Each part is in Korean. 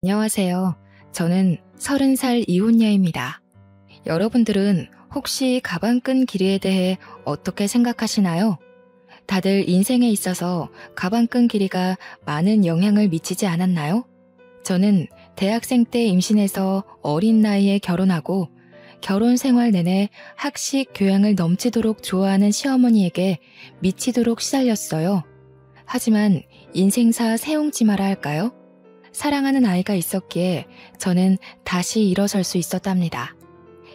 안녕하세요. 저는 30살 이혼녀입니다. 여러분들은 혹시 가방끈 길이에 대해 어떻게 생각하시나요? 다들 인생에 있어서 가방끈 길이가 많은 영향을 미치지 않았나요? 저는 대학생 때 임신해서 어린 나이에 결혼하고 결혼 생활 내내 학식 교양을 넘치도록 좋아하는 시어머니에게 미치도록 시달렸어요. 하지만 인생사 세옹지마라 할까요? 사랑하는 아이가 있었기에 저는 다시 일어설 수 있었답니다.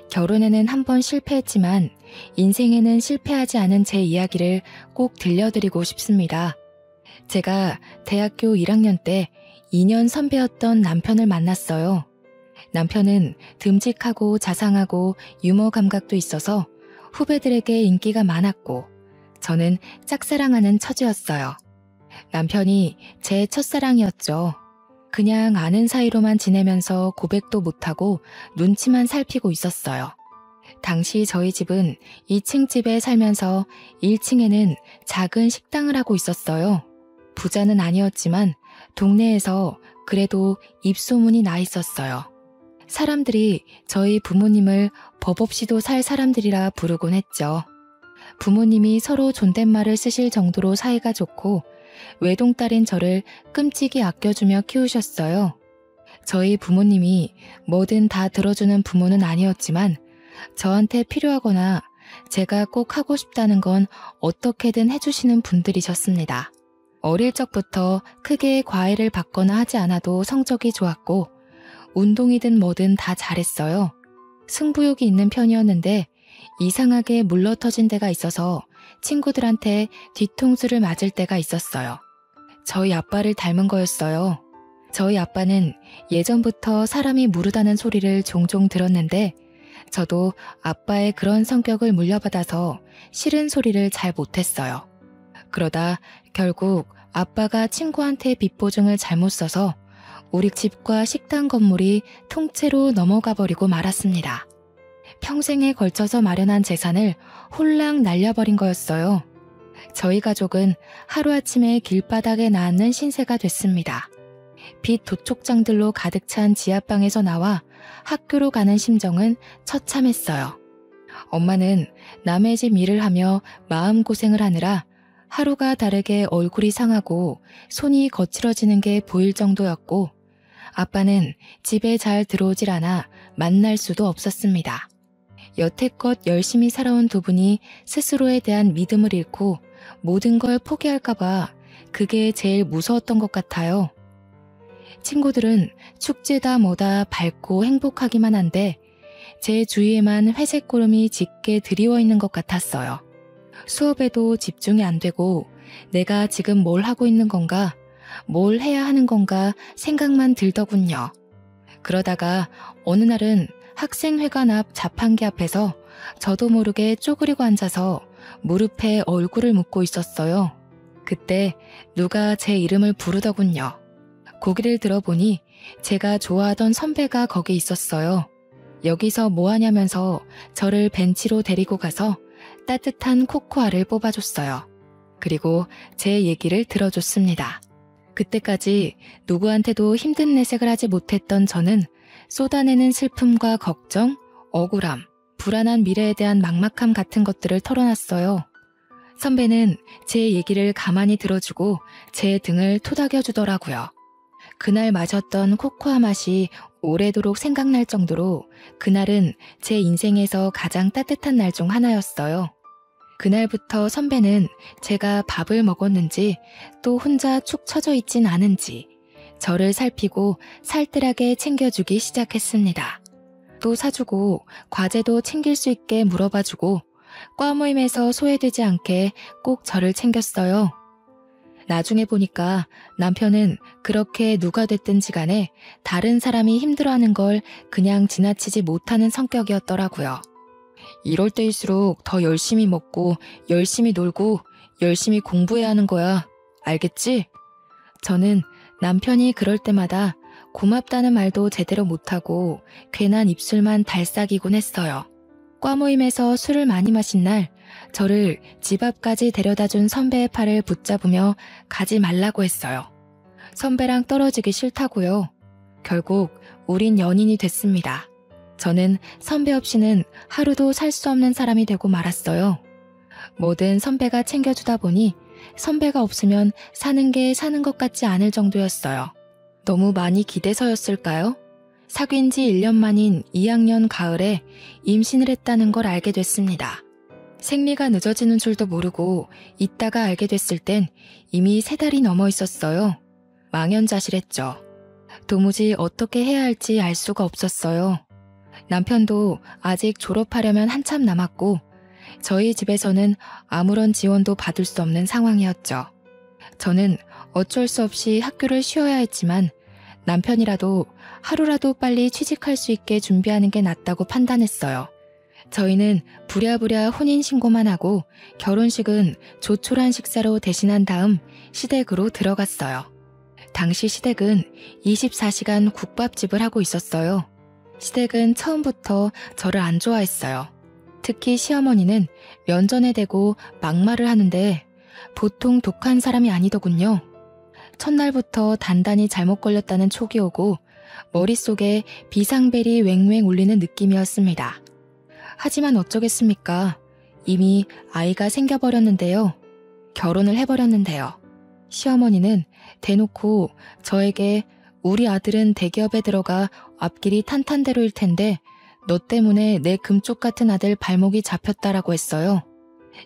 결혼에는 한 번 실패했지만 인생에는 실패하지 않은 제 이야기를 꼭 들려드리고 싶습니다. 제가 대학교 1학년 때 2년 선배였던 남편을 만났어요. 남편은 듬직하고 자상하고 유머 감각도 있어서 후배들에게 인기가 많았고 저는 짝사랑하는 처지였어요. 남편이 제 첫사랑이었죠. 그냥 아는 사이로만 지내면서 고백도 못하고 눈치만 살피고 있었어요. 당시 저희 집은 2층 집에 살면서 1층에는 작은 식당을 하고 있었어요. 부자는 아니었지만 동네에서 그래도 입소문이 나 있었어요. 사람들이 저희 부모님을 법 없이도 살 사람들이라 부르곤 했죠. 부모님이 서로 존댓말을 쓰실 정도로 사이가 좋고 외동딸인 저를 끔찍이 아껴주며 키우셨어요. 저희 부모님이 뭐든 다 들어주는 부모는 아니었지만 저한테 필요하거나 제가 꼭 하고 싶다는 건 어떻게든 해주시는 분들이셨습니다. 어릴 적부터 크게 과외를 받거나 하지 않아도 성적이 좋았고 운동이든 뭐든 다 잘했어요. 승부욕이 있는 편이었는데 이상하게 물러터진 데가 있어서 친구들한테 뒤통수를 맞을 때가 있었어요. 저희 아빠를 닮은 거였어요. 저희 아빠는 예전부터 사람이 무르다는 소리를 종종 들었는데 저도 아빠의 그런 성격을 물려받아서 싫은 소리를 잘 못했어요. 그러다 결국 아빠가 친구한테 빚보증을 잘못 써서 우리 집과 식당 건물이 통째로 넘어가 버리고 말았습니다. 평생에 걸쳐서 마련한 재산을 홀랑 날려버린 거였어요. 저희 가족은 하루아침에 길바닥에 낳는 신세가 됐습니다. 빚 도촉장들로 가득 찬 지하방에서 나와 학교로 가는 심정은 처참했어요. 엄마는 남의 집 일을 하며 마음고생을 하느라 하루가 다르게 얼굴이 상하고 손이 거칠어지는 게 보일 정도였고 아빠는 집에 잘 들어오질 않아 만날 수도 없었습니다. 여태껏 열심히 살아온 두 분이 스스로에 대한 믿음을 잃고 모든 걸 포기할까봐 그게 제일 무서웠던 것 같아요. 친구들은 축제다 뭐다 밝고 행복하기만 한데 제 주위에만 회색 구름이 짙게 드리워 있는 것 같았어요. 수업에도 집중이 안 되고 내가 지금 뭘 하고 있는 건가, 뭘 해야 하는 건가 생각만 들더군요. 그러다가 어느 날은 학생회관 앞 자판기 앞에서 저도 모르게 쪼그리고 앉아서 무릎에 얼굴을 묻고 있었어요. 그때 누가 제 이름을 부르더군요. 고개를 들어보니 제가 좋아하던 선배가 거기 있었어요. 여기서 뭐 하냐면서 저를 벤치로 데리고 가서 따뜻한 코코아를 뽑아줬어요. 그리고 제 얘기를 들어줬습니다. 그때까지 누구한테도 힘든 내색을 하지 못했던 저는 쏟아내는 슬픔과 걱정, 억울함, 불안한 미래에 대한 막막함 같은 것들을 털어놨어요. 선배는 제 얘기를 가만히 들어주고 제 등을 토닥여주더라고요. 그날 마셨던 코코아 맛이 오래도록 생각날 정도로 그날은 제 인생에서 가장 따뜻한 날 중 하나였어요. 그날부터 선배는 제가 밥을 먹었는지 또 혼자 축 처져 있진 않은지 저를 살피고 살뜰하게 챙겨주기 시작했습니다. 또 사주고 과제도 챙길 수 있게 물어봐주고 과 모임에서 소외되지 않게 꼭 저를 챙겼어요. 나중에 보니까 남편은 그렇게 누가 됐든지 간에 다른 사람이 힘들어하는 걸 그냥 지나치지 못하는 성격이었더라고요. 이럴 때일수록 더 열심히 먹고 열심히 놀고 열심히 공부해야 하는 거야. 알겠지? 저는 남편이 그럴 때마다 고맙다는 말도 제대로 못하고 괜한 입술만 달싹이곤 했어요. 과 모임에서 술을 많이 마신 날 저를 집 앞까지 데려다준 선배의 팔을 붙잡으며 가지 말라고 했어요. 선배랑 떨어지기 싫다고요. 결국 우린 연인이 됐습니다. 저는 선배 없이는 하루도 살 수 없는 사람이 되고 말았어요. 뭐든 선배가 챙겨주다 보니 선배가 없으면 사는 게 사는 것 같지 않을 정도였어요. 너무 많이 기대서였을까요? 사귄 지 1년 만인 2학년 가을에 임신을 했다는 걸 알게 됐습니다. 생리가 늦어지는 줄도 모르고 있다가 알게 됐을 땐 이미 3달이 넘어 있었어요. 망연자실했죠. 도무지 어떻게 해야 할지 알 수가 없었어요. 남편도 아직 졸업하려면 한참 남았고 저희 집에서는 아무런 지원도 받을 수 없는 상황이었죠. 저는 어쩔 수 없이 학교를 쉬어야 했지만 남편이라도 하루라도 빨리 취직할 수 있게 준비하는 게 낫다고 판단했어요. 저희는 부랴부랴 혼인신고만 하고 결혼식은 조촐한 식사로 대신한 다음 시댁으로 들어갔어요. 당시 시댁은 24시간 국밥집을 하고 있었어요. 시댁은 처음부터 저를 안 좋아했어요. 특히 시어머니는 면전에 대고 막말을 하는데 보통 독한 사람이 아니더군요. 첫날부터 단단히 잘못 걸렸다는 촉이 오고 머릿속에 비상벨이 왱왱 울리는 느낌이었습니다. 하지만 어쩌겠습니까? 이미 아이가 생겨버렸는데요. 결혼을 해버렸는데요. 시어머니는 대놓고 저에게 우리 아들은 대기업에 들어가 앞길이 탄탄대로일 텐데 너 때문에 내 금쪽 같은 아들 발목이 잡혔다라고 했어요.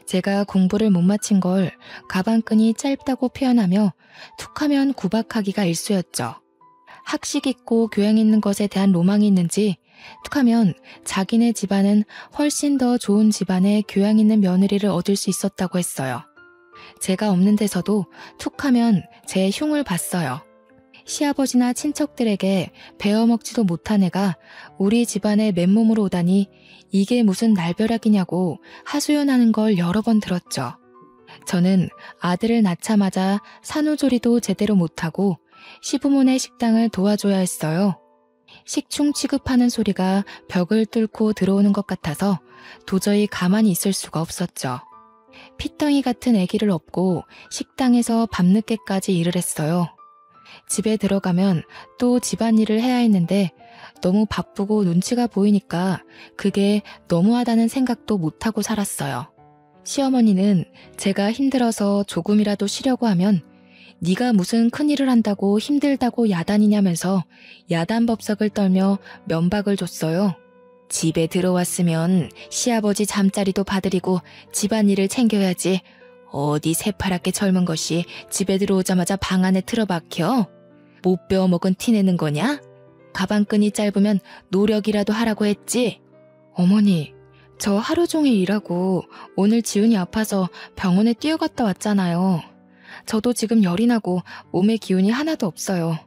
제가 공부를 못 마친 걸 가방끈이 짧다고 표현하며 툭하면 구박하기가 일쑤였죠. 학식 있고 교양 있는 것에 대한 로망이 있는지 툭하면 자기네 집안은 훨씬 더 좋은 집안의 교양 있는 며느리를 얻을 수 있었다고 했어요. 제가 없는 데서도 툭하면 제 흉을 봤어요. 시아버지나 친척들에게 베어먹지도 못한 애가 우리 집안에 맨몸으로 오다니 이게 무슨 날벼락이냐고 하소연하는 걸 여러 번 들었죠. 저는 아들을 낳자마자 산후조리도 제대로 못하고 시부모네 식당을 도와줘야 했어요. 식충 취급하는 소리가 벽을 뚫고 들어오는 것 같아서 도저히 가만히 있을 수가 없었죠. 피덩이 같은 아기를 업고 식당에서 밤늦게까지 일을 했어요. 집에 들어가면 또 집안일을 해야 했는데 너무 바쁘고 눈치가 보이니까 그게 너무하다는 생각도 못하고 살았어요. 시어머니는 제가 힘들어서 조금이라도 쉬려고 하면 네가 무슨 큰일을 한다고 힘들다고 야단이냐면서 야단법석을 떨며 면박을 줬어요. 집에 들어왔으면 시아버지 잠자리도 봐드리고 집안일을 챙겨야지. 어디 새파랗게 젊은 것이 집에 들어오자마자 방 안에 틀어박혀? 못 배워먹은 티 내는 거냐? 가방끈이 짧으면 노력이라도 하라고 했지? 어머니, 저 하루 종일 일하고 오늘 지훈이 아파서 병원에 뛰어갔다 왔잖아요. 저도 지금 열이 나고 몸에 기운이 하나도 없어요.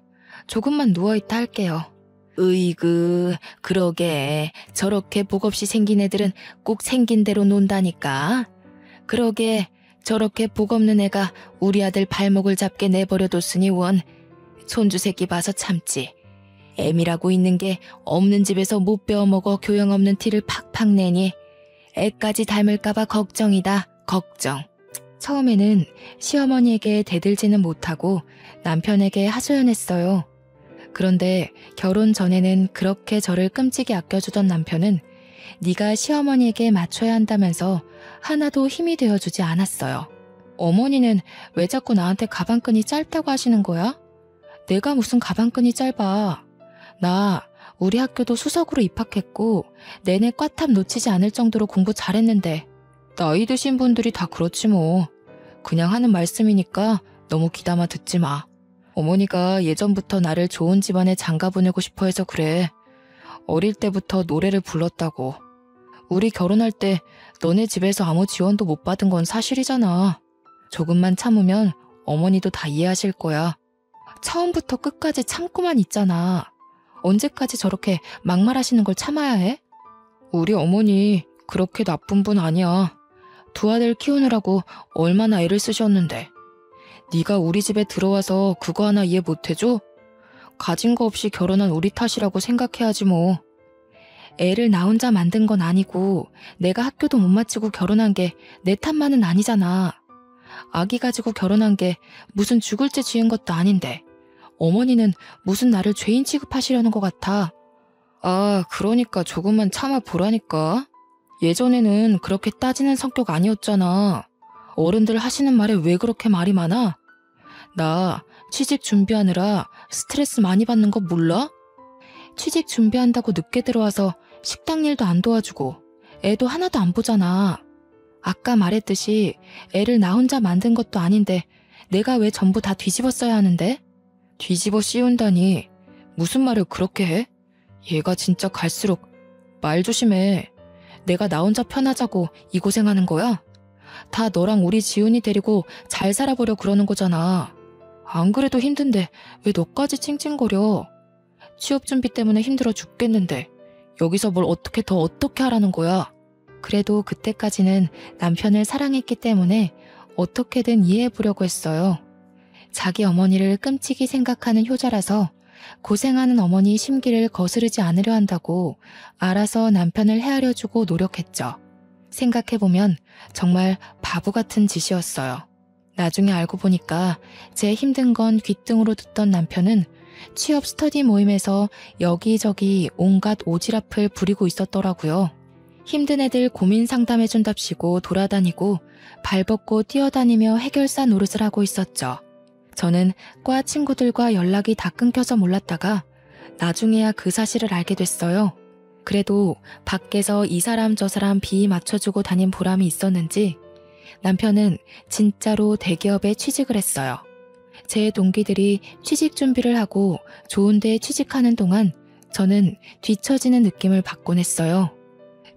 조금만 누워있다 할게요. 으이그, 그러게. 저렇게 복 없이 생긴 애들은 꼭 생긴 대로 논다니까. 그러게, 저렇게 복 없는 애가 우리 아들 발목을 잡게 내버려뒀으니 원. 손주 새끼 봐서 참지. 애미라고 있는 게 없는 집에서 못 배워먹어 교양 없는 티를 팍팍 내니 애까지 닮을까봐 걱정이다. 걱정. 처음에는 시어머니에게 대들지는 못하고 남편에게 하소연했어요. 그런데 결혼 전에는 그렇게 저를 끔찍이 아껴주던 남편은 네가 시어머니에게 맞춰야 한다면서 하나도 힘이 되어주지 않았어요. 어머니는 왜 자꾸 나한테 가방끈이 짧다고 하시는 거야? 내가 무슨 가방끈이 짧아. 나 우리 학교도 수석으로 입학했고 내내 꽈탑 놓치지 않을 정도로 공부 잘했는데 나이 드신 분들이 다 그렇지 뭐. 그냥 하는 말씀이니까 너무 귀담아 듣지 마. 어머니가 예전부터 나를 좋은 집안에 장가 보내고 싶어 해서 그래. 어릴 때부터 노래를 불렀다고. 우리 결혼할 때 너네 집에서 아무 지원도 못 받은 건 사실이잖아. 조금만 참으면 어머니도 다 이해하실 거야. 처음부터 끝까지 참고만 있잖아. 언제까지 저렇게 막말하시는 걸 참아야 해? 우리 어머니 그렇게 나쁜 분 아니야. 두 아들 키우느라고 얼마나 애를 쓰셨는데. 네가 우리 집에 들어와서 그거 하나 이해 못해줘? 가진 거 없이 결혼한 우리 탓이라고 생각해야지 뭐. 애를 나 혼자 만든 건 아니고 내가 학교도 못 마치고 결혼한 게 내 탓만은 아니잖아. 아기 가지고 결혼한 게 무슨 죽을 죄 지은 것도 아닌데 어머니는 무슨 나를 죄인 취급하시려는 것 같아. 아, 그러니까 조금만 참아보라니까. 예전에는 그렇게 따지는 성격 아니었잖아. 어른들 하시는 말에 왜 그렇게 말이 많아? 나 취직 준비하느라 스트레스 많이 받는 거 몰라? 취직 준비한다고 늦게 들어와서 식당 일도 안 도와주고 애도 하나도 안 보잖아. 아까 말했듯이 애를 나 혼자 만든 것도 아닌데 내가 왜 전부 다 뒤집어 써야 하는데? 뒤집어 씌운다니 무슨 말을 그렇게 해? 얘가 진짜 갈수록 말 조심해. 내가 나 혼자 편하자고 이 고생하는 거야? 다 너랑 우리 지훈이 데리고 잘 살아보려 그러는 거잖아. 안 그래도 힘든데 왜 너까지 찡찡거려? 취업 준비 때문에 힘들어 죽겠는데 여기서 뭘 어떻게 하라는 거야? 그래도 그때까지는 남편을 사랑했기 때문에 어떻게든 이해해보려고 했어요. 자기 어머니를 끔찍이 생각하는 효자라서 고생하는 어머니 심기를 거스르지 않으려 한다고 알아서 남편을 헤아려주고 노력했죠. 생각해보면 정말 바보 같은 짓이었어요. 나중에 알고 보니까 제 힘든 건 귓등으로 듣던 남편은 취업 스터디 모임에서 여기저기 온갖 오지랖을 부리고 있었더라고요. 힘든 애들 고민 상담해준답시고 돌아다니고 발벗고 뛰어다니며 해결사 노릇을 하고 있었죠. 저는 과 친구들과 연락이 다 끊겨서 몰랐다가 나중에야 그 사실을 알게 됐어요. 그래도 밖에서 이 사람 저 사람 비위 맞춰주고 다닌 보람이 있었는지 남편은 진짜로 대기업에 취직을 했어요. 제 동기들이 취직 준비를 하고 좋은 데에 취직하는 동안 저는 뒤처지는 느낌을 받곤 했어요.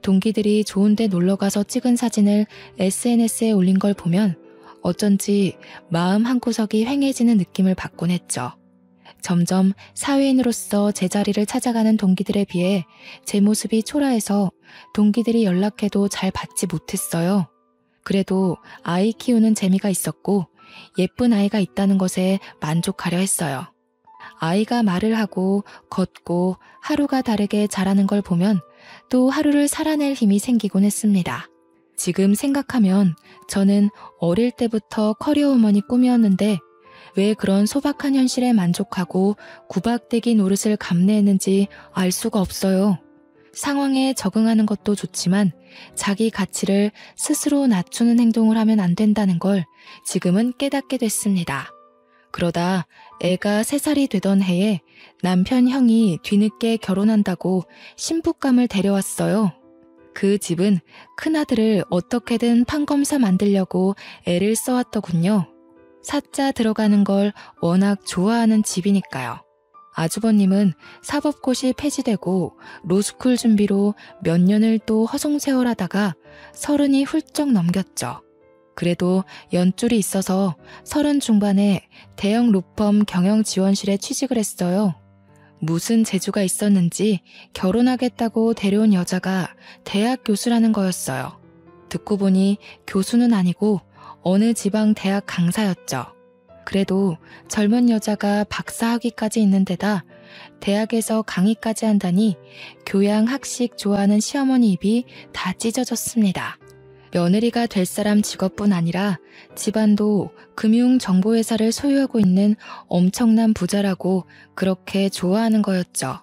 동기들이 좋은 데 놀러가서 찍은 사진을 SNS에 올린 걸 보면 어쩐지 마음 한구석이 휑해지는 느낌을 받곤 했죠. 점점 사회인으로서 제자리를 찾아가는 동기들에 비해 제 모습이 초라해서 동기들이 연락해도 잘 받지 못했어요. 그래도 아이 키우는 재미가 있었고 예쁜 아이가 있다는 것에 만족하려 했어요. 아이가 말을 하고 걷고 하루가 다르게 자라는 걸 보면 또 하루를 살아낼 힘이 생기곤 했습니다. 지금 생각하면 저는 어릴 때부터 커리어 우먼이 꿈이었는데 왜 그런 소박한 현실에 만족하고 구박대기 노릇을 감내했는지 알 수가 없어요. 상황에 적응하는 것도 좋지만 자기 가치를 스스로 낮추는 행동을 하면 안 된다는 걸 지금은 깨닫게 됐습니다. 그러다 애가 3살이 되던 해에 남편 형이 뒤늦게 결혼한다고 신부감을 데려왔어요. 그 집은 큰아들을 어떻게든 판검사 만들려고 애를 써왔더군요. 사자 들어가는 걸 워낙 좋아하는 집이니까요. 아주버님은 사법고시 폐지되고 로스쿨 준비로 몇 년을 또 허송세월하다가 30이 훌쩍 넘겼죠. 그래도 연줄이 있어서 30 중반에 대형 로펌 경영지원실에 취직을 했어요. 무슨 재주가 있었는지 결혼하겠다고 데려온 여자가 대학 교수라는 거였어요. 듣고 보니 교수는 아니고 어느 지방 대학 강사였죠. 그래도 젊은 여자가 박사학위까지 있는 데다 대학에서 강의까지 한다니 교양 학식 좋아하는 시어머니 입이 다 찢어졌습니다. 며느리가 될 사람 직업뿐 아니라 집안도 금융정보회사를 소유하고 있는 엄청난 부자라고 그렇게 좋아하는 거였죠.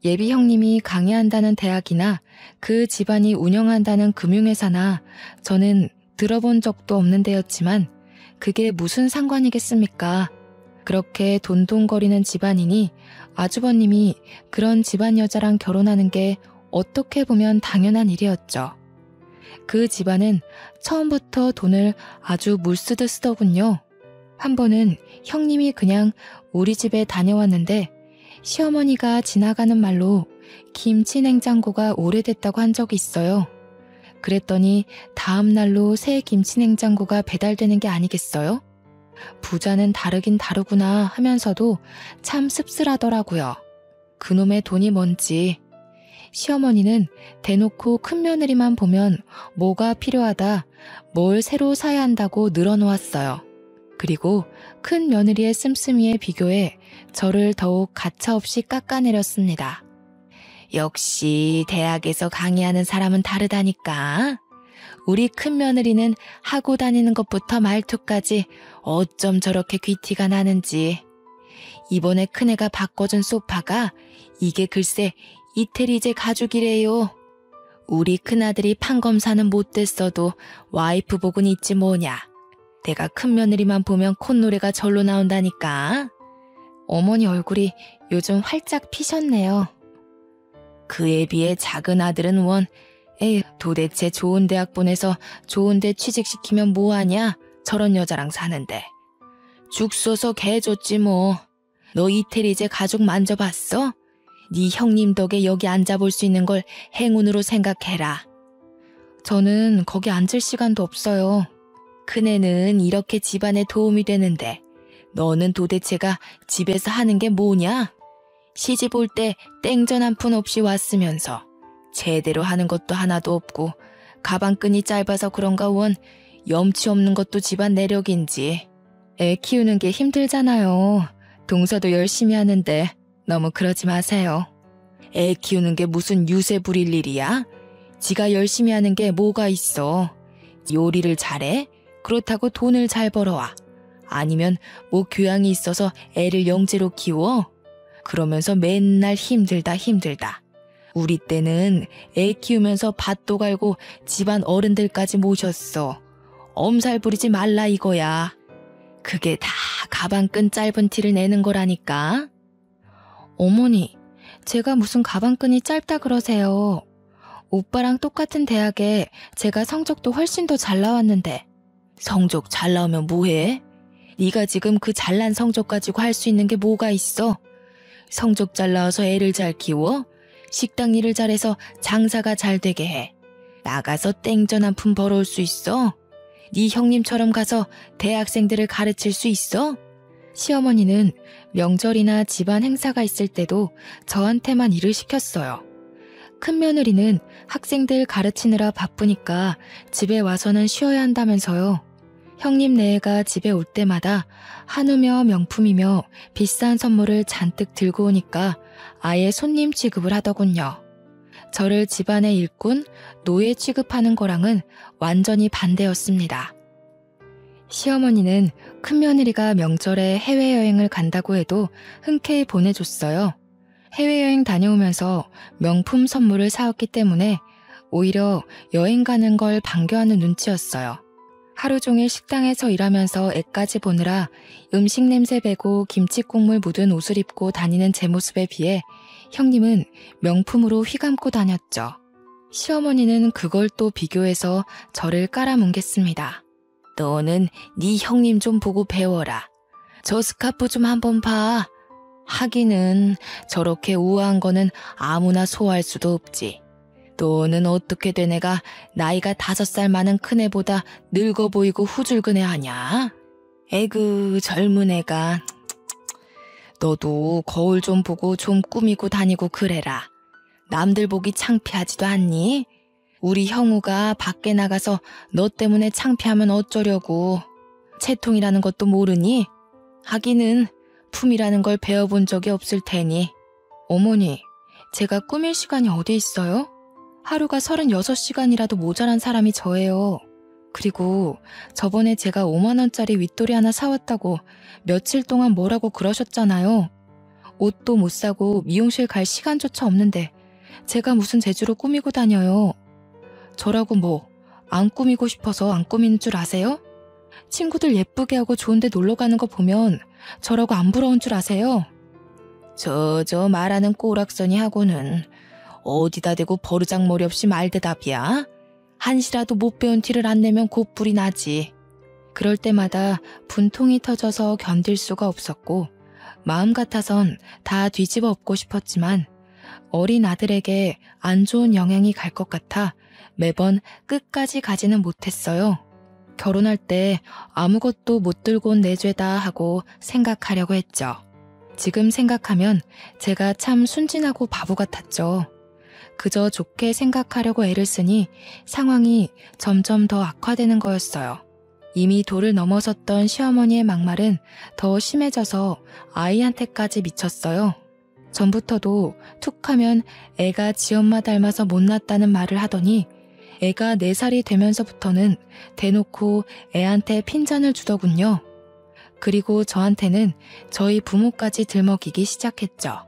예비 형님이 강의한다는 대학이나 그 집안이 운영한다는 금융회사나 저는 들어본 적도 없는 데였지만 그게 무슨 상관이겠습니까? 그렇게 돈돈거리는 집안이니 아주버님이 그런 집안 여자랑 결혼하는 게 어떻게 보면 당연한 일이었죠. 그 집안은 처음부터 돈을 아주 물쓰듯 쓰더군요. 한 번은 형님이 그냥 우리 집에 다녀왔는데 시어머니가 지나가는 말로 김치 냉장고가 오래됐다고 한 적이 있어요. 그랬더니 다음 날로 새 김치 냉장고가 배달되는 게 아니겠어요? 부자는 다르긴 다르구나 하면서도 참 씁쓸하더라고요. 그놈의 돈이 뭔지. 시어머니는 대놓고 큰며느리만 보면 뭐가 필요하다, 뭘 새로 사야 한다고 늘어놓았어요. 그리고 큰며느리의 씀씀이에 비교해 저를 더욱 가차없이 깎아내렸습니다. 역시 대학에서 강의하는 사람은 다르다니까. 우리 큰며느리는 하고 다니는 것부터 말투까지 어쩜 저렇게 귀티가 나는지. 이번에 큰애가 바꿔준 소파가 이게 글쎄 이태리제 가죽이래요. 우리 큰아들이 판검사는 못됐어도 와이프 복은 있지 뭐냐. 내가 큰며느리만 보면 콧노래가 절로 나온다니까. 어머니 얼굴이 요즘 활짝 피셨네요. 그에 비해 작은 아들은 원, 에휴, 도대체 좋은 대학 보내서 좋은 데 취직시키면 뭐하냐? 저런 여자랑 사는데. 죽 써서 개 줬지 뭐. 너 이태리제 가죽 만져봤어? 네 형님 덕에 여기 앉아볼 수 있는 걸 행운으로 생각해라. 저는 거기 앉을 시간도 없어요. 큰애는 이렇게 집안에 도움이 되는데 너는 도대체가 집에서 하는 게 뭐냐? 시집 올 때 땡전 한 푼 없이 왔으면서 제대로 하는 것도 하나도 없고 가방끈이 짧아서 그런가 원 염치 없는 것도 집안 내력인지. 애 키우는 게 힘들잖아요. 동서도 열심히 하는데 너무 그러지 마세요. 애 키우는 게 무슨 유세 부릴 일이야? 지가 열심히 하는 게 뭐가 있어. 요리를 잘해? 그렇다고 돈을 잘 벌어와. 아니면 뭐 교양이 있어서 애를 영재로 키워? 그러면서 맨날 힘들다. 우리 때는 애 키우면서 밭도 갈고 집안 어른들까지 모셨어. 엄살 부리지 말라 이거야. 그게 다 가방끈 짧은 티를 내는 거라니까. 어머니, 제가 무슨 가방끈이 짧다 그러세요. 오빠랑 똑같은 대학에 제가 성적도 훨씬 더 잘 나왔는데. 성적 잘 나오면 뭐해? 네가 지금 그 잘난 성적 가지고 할 수 있는 게 뭐가 있어? 성적 잘 나와서 애를 잘 키워? 식당 일을 잘해서 장사가 잘 되게 해. 나가서 땡전 한 푼 벌어올 수 있어? 네 형님처럼 가서 대학생들을 가르칠 수 있어? 시어머니는 명절이나 집안 행사가 있을 때도 저한테만 일을 시켰어요. 큰며느리는 학생들 가르치느라 바쁘니까 집에 와서는 쉬어야 한다면서요. 형님 네애가 집에 올 때마다 한우며 명품이며 비싼 선물을 잔뜩 들고 오니까 아예 손님 취급을 하더군요. 저를 집안의 일꾼, 노예 취급하는 거랑은 완전히 반대였습니다. 시어머니는 큰며느리가 명절에 해외여행을 간다고 해도 흔쾌히 보내줬어요. 해외여행 다녀오면서 명품 선물을 사왔기 때문에 오히려 여행 가는 걸 반겨하는 눈치였어요. 하루 종일 식당에서 일하면서 애까지 보느라 음식 냄새 배고 김치 국물 묻은 옷을 입고 다니는 제 모습에 비해 형님은 명품으로 휘감고 다녔죠. 시어머니는 그걸 또 비교해서 저를 깔아뭉갰습니다. 너는 네 형님 좀 보고 배워라. 저 스카프 좀 한번 봐. 하기는 저렇게 우아한 거는 아무나 소화할 수도 없지. 너는 어떻게 된 애가 나이가 5살 많은 큰애보다 늙어 보이고 후줄근해 하냐? 에그 젊은 애가. 너도 거울 좀 보고 좀 꾸미고 다니고 그래라. 남들 보기 창피하지도 않니? 우리 형우가 밖에 나가서 너 때문에 창피하면 어쩌려고. 채통이라는 것도 모르니? 하기는 품이라는 걸 배워본 적이 없을 테니. 어머니, 제가 꾸밀 시간이 어디 있어요? 하루가 36시간이라도 모자란 사람이 저예요. 그리고 저번에 제가 5만원짜리 윗돌이 하나 사왔다고 며칠 동안 뭐라고 그러셨잖아요. 옷도 못 사고 미용실 갈 시간조차 없는데 제가 무슨 재주로 꾸미고 다녀요. 저라고 뭐 안 꾸미고 싶어서 안 꾸미는 줄 아세요? 친구들 예쁘게 하고 좋은 데 놀러 가는 거 보면 저라고 안 부러운 줄 아세요? 저 말하는 꼬락서니 하고는 어디다 대고 버르장머리 없이 말대답이야? 한시라도 못 배운 티를 안 내면 곧불이 나지. 그럴 때마다 분통이 터져서 견딜 수가 없었고 마음 같아선 다 뒤집어 엎고 싶었지만 어린 아들에게 안 좋은 영향이 갈 것 같아 매번 끝까지 가지는 못했어요. 결혼할 때 아무것도 못 들고 온 내 죄다 하고 생각하려고 했죠. 지금 생각하면 제가 참 순진하고 바보 같았죠. 그저 좋게 생각하려고 애를 쓰니 상황이 점점 더 악화되는 거였어요. 이미 도를 넘어섰던 시어머니의 막말은 더 심해져서 아이한테까지 미쳤어요. 전부터도 툭하면 애가 지엄마 닮아서 못났다는 말을 하더니 애가 4살이 되면서부터는 대놓고 애한테 핀잔을 주더군요. 그리고 저한테는 저희 부모까지 들먹이기 시작했죠.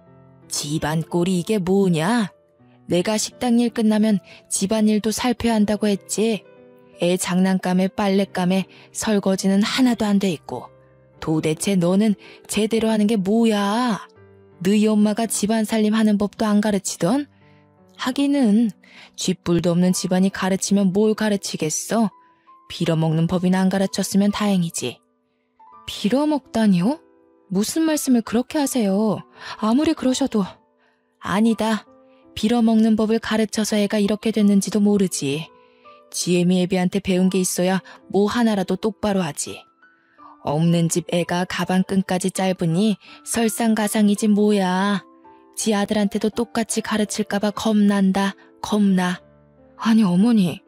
집안 꼴이 이게 뭐냐? 내가 식당 일 끝나면 집안일도 살펴야 한다고 했지. 애 장난감에 빨랫감에 설거지는 하나도 안 돼 있고. 도대체 너는 제대로 하는 게 뭐야? 너희 엄마가 집안 살림 하는 법도 안 가르치던? 하기는 쥐뿔도 없는 집안이 가르치면 뭘 가르치겠어? 빌어먹는 법이나 안 가르쳤으면 다행이지. 빌어먹다니요? 무슨 말씀을 그렇게 하세요? 아무리 그러셔도. 아니다. 빌어먹는 법을 가르쳐서 애가 이렇게 됐는지도 모르지. 지혜미 애비한테 배운 게 있어야 뭐 하나라도 똑바로 하지. 없는 집 애가 가방끈까지 짧으니 설상가상이지 뭐야. 지 아들한테도 똑같이 가르칠까봐 겁난다. 겁나. 아니 어머니,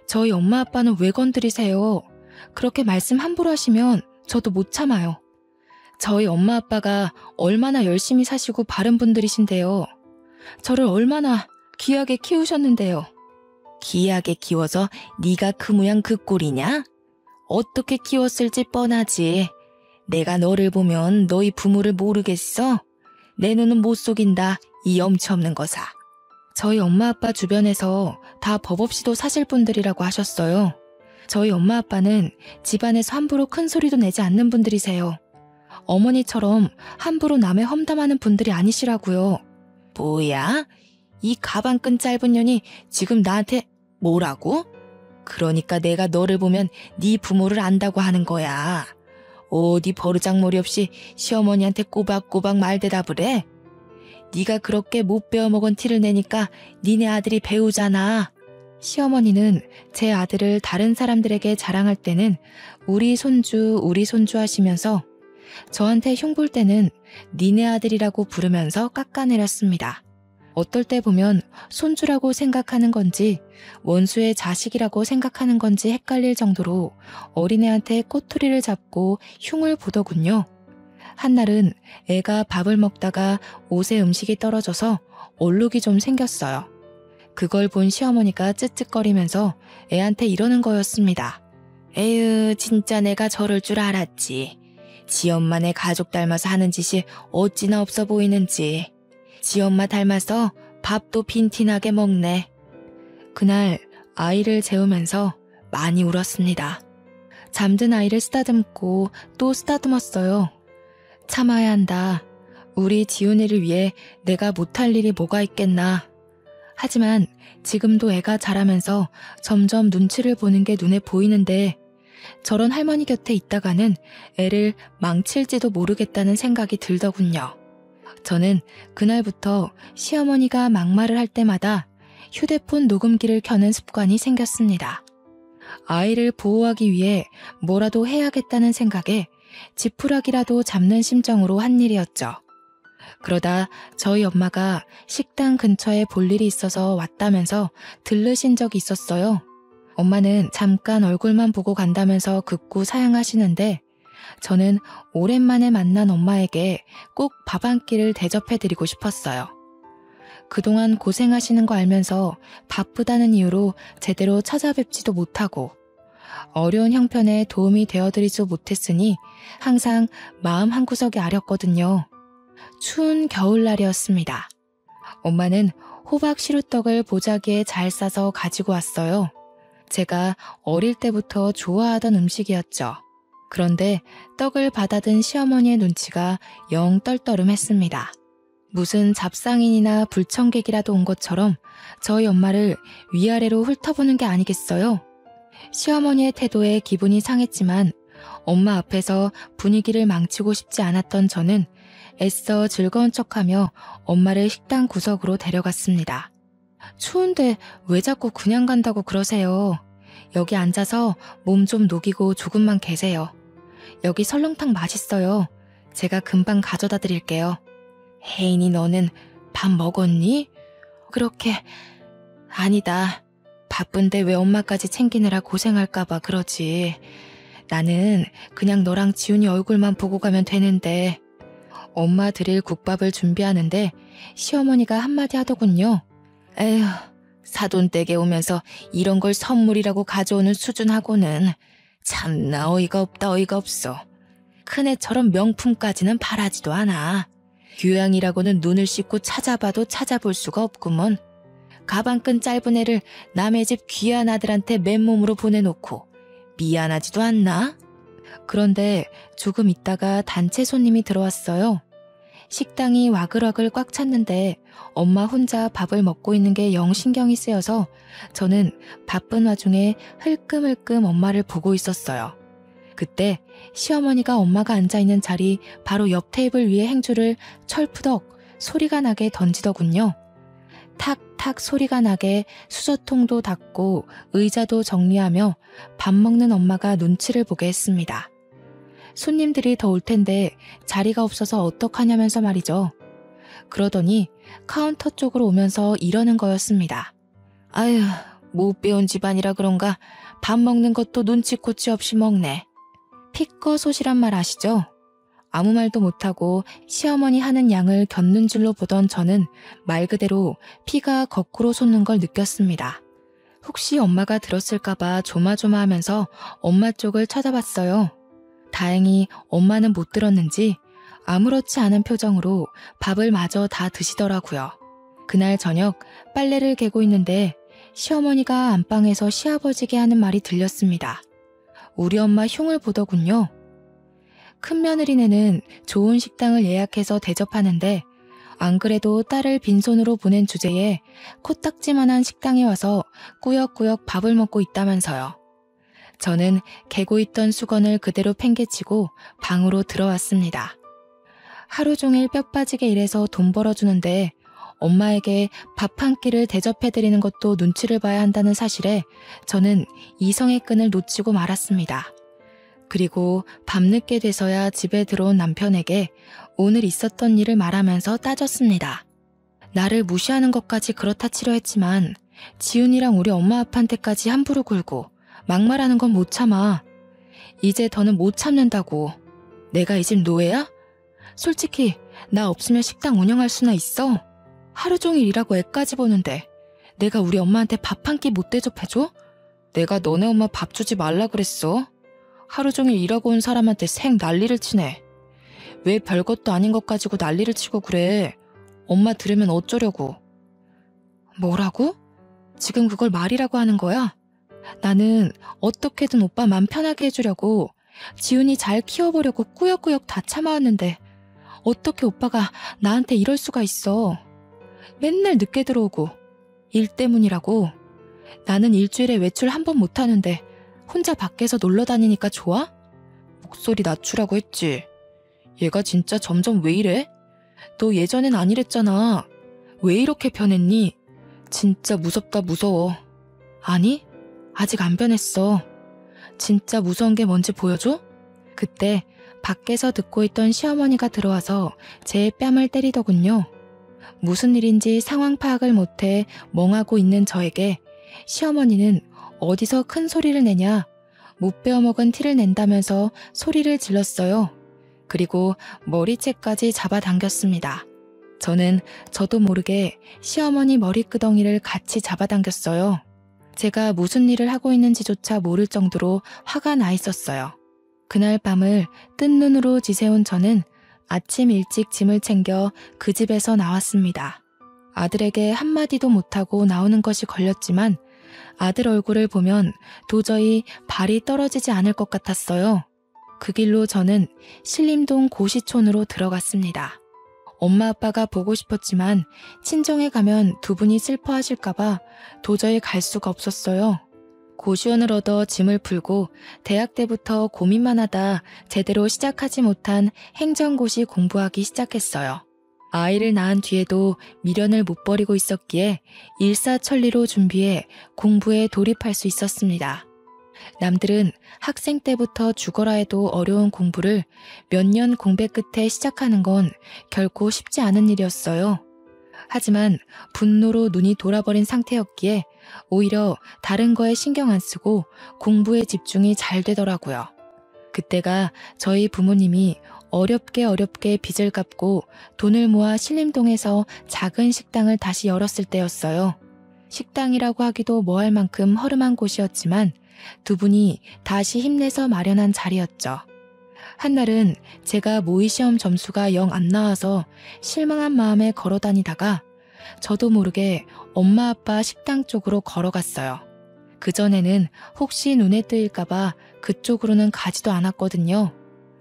저희 엄마 아빠는 왜 건드리세요? 그렇게 말씀 함부로 하시면 저도 못 참아요. 저희 엄마 아빠가 얼마나 열심히 사시고 바른 분들이신데요. 저를 얼마나 귀하게 키우셨는데요. 귀하게 키워서 네가 그 모양 그 꼴이냐? 어떻게 키웠을지 뻔하지. 내가 너를 보면 너희 부모를 모르겠어? 내 눈은 못 속인다, 이 염치 없는 거사. 저희 엄마 아빠 주변에서 다 법 없이도 사실 분들이라고 하셨어요. 저희 엄마 아빠는 집안에서 함부로 큰 소리도 내지 않는 분들이세요. 어머니처럼 함부로 남의 험담하는 분들이 아니시라고요. 뭐야? 이 가방끈 짧은 년이 지금 나한테 뭐라고? 그러니까 내가 너를 보면 네 부모를 안다고 하는 거야. 어디 버르장머리 없이 시어머니한테 꼬박꼬박 말대답을 해? 네가 그렇게 못 배워먹은 티를 내니까 니네 아들이 배우잖아. 시어머니는 제 아들을 다른 사람들에게 자랑할 때는 우리 손주 하시면서 저한테 흉볼 때는 니네 아들이라고 부르면서 깎아내렸습니다. 어떨 때 보면 손주라고 생각하는 건지 원수의 자식이라고 생각하는 건지 헷갈릴 정도로 어린애한테 꼬투리를 잡고 흉을 보더군요. 한날은 애가 밥을 먹다가 옷에 음식이 떨어져서 얼룩이 좀 생겼어요. 그걸 본 시어머니가 쯧쯧거리면서 애한테 이러는 거였습니다. 에휴, 진짜 내가 저럴 줄 알았지. 지 엄마네 가족 닮아서 하는 짓이 어찌나 없어 보이는지. 지 엄마 닮아서 밥도 빈티나게 먹네. 그날 아이를 재우면서 많이 울었습니다. 잠든 아이를 쓰다듬고 또 쓰다듬었어요. 참아야 한다. 우리 지훈이를 위해 내가 못할 일이 뭐가 있겠나. 하지만 지금도 애가 자라면서 점점 눈치를 보는 게 눈에 보이는데 저런 할머니 곁에 있다가는 애를 망칠지도 모르겠다는 생각이 들더군요. 저는 그날부터 시어머니가 막말을 할 때마다 휴대폰 녹음기를 켜는 습관이 생겼습니다. 아이를 보호하기 위해 뭐라도 해야겠다는 생각에 지푸라기라도 잡는 심정으로 한 일이었죠. 그러다 저희 엄마가 식당 근처에 볼 일이 있어서 왔다면서 들르신 적이 있었어요. 엄마는 잠깐 얼굴만 보고 간다면서 극구 사양하시는데 저는 오랜만에 만난 엄마에게 꼭 밥 한 끼를 대접해드리고 싶었어요. 그동안 고생하시는 거 알면서 바쁘다는 이유로 제대로 찾아뵙지도 못하고 어려운 형편에 도움이 되어드리지 못했으니 항상 마음 한구석이 아렸거든요. 추운 겨울날이었습니다. 엄마는 호박 시루떡을 보자기에 잘 싸서 가지고 왔어요. 제가 어릴 때부터 좋아하던 음식이었죠. 그런데 떡을 받아든 시어머니의 눈치가 영 떨떠름했습니다. 무슨 잡상인이나 불청객이라도 온 것처럼 저희 엄마를 위아래로 훑어보는 게 아니겠어요? 시어머니의 태도에 기분이 상했지만 엄마 앞에서 분위기를 망치고 싶지 않았던 저는 애써 즐거운 척하며 엄마를 식당 구석으로 데려갔습니다. 추운데 왜 자꾸 그냥 간다고 그러세요? 여기 앉아서 몸 좀 녹이고 조금만 계세요. 여기 설렁탕 맛있어요. 제가 금방 가져다 드릴게요. 혜인이 너는 밥 먹었니? 그렇게... 아니다. 바쁜데 왜 엄마까지 챙기느라 고생할까봐 그러지. 나는 그냥 너랑 지훈이 얼굴만 보고 가면 되는데. 엄마 드릴 국밥을 준비하는데 시어머니가 한마디 하더군요. 에휴, 사돈댁에 오면서 이런 걸 선물이라고 가져오는 수준하고는 참나 어이가 없다 어이가 없어. 큰애처럼 명품까지는 바라지도 않아. 교양이라고는 눈을 씻고 찾아봐도 찾아볼 수가 없구먼. 가방끈 짧은 애를 남의 집 귀한 아들한테 맨몸으로 보내놓고 미안하지도 않나? 그런데 조금 있다가 단체 손님이 들어왔어요. 식당이 와글와글 꽉 찼는데 엄마 혼자 밥을 먹고 있는 게 영 신경이 쓰여서 저는 바쁜 와중에 흘끔흘끔 엄마를 보고 있었어요. 그때 시어머니가 엄마가 앉아있는 자리 바로 옆 테이블 위에 행주를 철푸덕 소리가 나게 던지더군요. 탁탁 소리가 나게 수저통도 닦고 의자도 정리하며 밥 먹는 엄마가 눈치를 보게 했습니다. 손님들이 더 올 텐데 자리가 없어서 어떡하냐면서 말이죠. 그러더니 카운터 쪽으로 오면서 이러는 거였습니다. 아휴, 못 배운 집안이라 그런가 밥 먹는 것도 눈치코치 없이 먹네. 피꺼소시란 말 아시죠? 아무 말도 못하고 시어머니 하는 양을 곁눈 질로 보던 저는 말 그대로 피가 거꾸로 솟는 걸 느꼈습니다. 혹시 엄마가 들었을까봐 조마조마하면서 엄마 쪽을 쳐다봤어요. 다행히 엄마는 못 들었는지 아무렇지 않은 표정으로 밥을 마저 다 드시더라고요. 그날 저녁 빨래를 개고 있는데 시어머니가 안방에서 시아버지게 하는 말이 들렸습니다. 우리 엄마 흉을 보더군요. 큰며느리네는 좋은 식당을 예약해서 대접하는데 안 그래도 딸을 빈손으로 보낸 주제에 코딱지만한 식당에 와서 꾸역꾸역 밥을 먹고 있다면서요. 저는 개고 있던 수건을 그대로 팽개치고 방으로 들어왔습니다. 하루 종일 뼈 빠지게 일해서 돈 벌어주는데 엄마에게 밥 한 끼를 대접해드리는 것도 눈치를 봐야 한다는 사실에 저는 이성의 끈을 놓치고 말았습니다. 그리고 밤늦게 돼서야 집에 들어온 남편에게 오늘 있었던 일을 말하면서 따졌습니다. 나를 무시하는 것까지 그렇다 치려 했지만 지훈이랑 우리 엄마 아빠한테까지 함부로 굴고 막말하는 건 못 참아. 이제 더는 못 참는다고. 내가 이 집 노예야? 솔직히 나 없으면 식당 운영할 수나 있어? 하루 종일 일하고 애까지 보는데 내가 우리 엄마한테 밥 한 끼 못 대접해줘? 내가 너네 엄마 밥 주지 말라 그랬어. 하루 종일 일하고 온 사람한테 생 난리를 치네. 왜 별것도 아닌 것 가지고 난리를 치고 그래. 엄마 들으면 어쩌려고. 뭐라고? 지금 그걸 말이라고 하는 거야? 나는 어떻게든 오빠 맘 편하게 해주려고 지훈이 잘 키워보려고 꾸역꾸역 다 참아왔는데 어떻게 오빠가 나한테 이럴 수가 있어. 맨날 늦게 들어오고 일 때문이라고. 나는 일주일에 외출 한 번 못하는데 혼자 밖에서 놀러 다니니까 좋아? 목소리 낮추라고 했지. 얘가 진짜 점점 왜 이래? 너 예전엔 안 이랬잖아. 왜 이렇게 변했니? 진짜 무섭다 무서워. 아니? 아직 안 변했어. 진짜 무서운 게 뭔지 보여줘? 그때 밖에서 듣고 있던 시어머니가 들어와서 제 뺨을 때리더군요. 무슨 일인지 상황 파악을 못해 멍하고 있는 저에게 시어머니는 어디서 큰 소리를 내냐, 못 베어먹은 티를 낸다면서 소리를 질렀어요. 그리고 머리채까지 잡아당겼습니다. 저는 저도 모르게 시어머니 머리끄덩이를 같이 잡아당겼어요. 제가 무슨 일을 하고 있는지조차 모를 정도로 화가 나 있었어요. 그날 밤을 뜬 눈으로 지새운 저는 아침 일찍 짐을 챙겨 그 집에서 나왔습니다. 아들에게 한마디도 못하고 나오는 것이 걸렸지만 아들 얼굴을 보면 도저히 발이 떨어지지 않을 것 같았어요. 그 길로 저는 신림동 고시촌으로 들어갔습니다. 엄마 아빠가 보고 싶었지만 친정에 가면 두 분이 슬퍼하실까봐 도저히 갈 수가 없었어요. 고시원을 얻어 짐을 풀고 대학 때부터 고민만 하다 제대로 시작하지 못한 행정고시 공부하기 시작했어요. 아이를 낳은 뒤에도 미련을 못 버리고 있었기에 일사천리로 준비해 공부에 돌입할 수 있었습니다. 남들은 학생 때부터 죽어라 해도 어려운 공부를 몇 년 공백 끝에 시작하는 건 결코 쉽지 않은 일이었어요. 하지만 분노로 눈이 돌아버린 상태였기에 오히려 다른 거에 신경 안 쓰고 공부에 집중이 잘 되더라고요. 그때가 저희 부모님이 어렵게 빚을 갚고 돈을 모아 신림동에서 작은 식당을 다시 열었을 때였어요. 식당이라고 하기도 뭐할 만큼 허름한 곳이었지만 두 분이 다시 힘내서 마련한 자리였죠. 한날은 제가 모의시험 점수가 영 안 나와서 실망한 마음에 걸어 다니다가 저도 모르게 엄마 아빠 식당 쪽으로 걸어갔어요. 그전에는 혹시 눈에 뜨일까봐 그쪽으로는 가지도 않았거든요.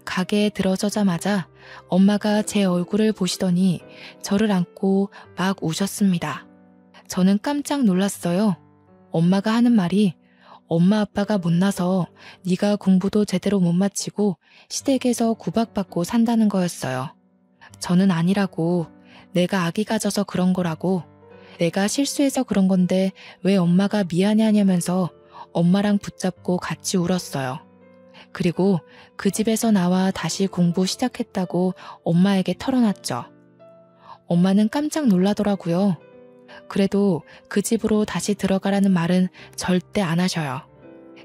가게에 들어서자마자 엄마가 제 얼굴을 보시더니 저를 안고 막 우셨습니다. 저는 깜짝 놀랐어요. 엄마가 하는 말이 엄마 아빠가 못나서 네가 공부도 제대로 못 마치고 시댁에서 구박받고 산다는 거였어요. 저는 아니라고, 내가 악이 가져서 그런 거라고, 내가 실수해서 그런 건데 왜 엄마가 미안해하냐면서 엄마랑 붙잡고 같이 울었어요. 그리고 그 집에서 나와 다시 공부 시작했다고 엄마에게 털어놨죠. 엄마는 깜짝 놀라더라고요. 그래도 그 집으로 다시 들어가라는 말은 절대 안 하셔요.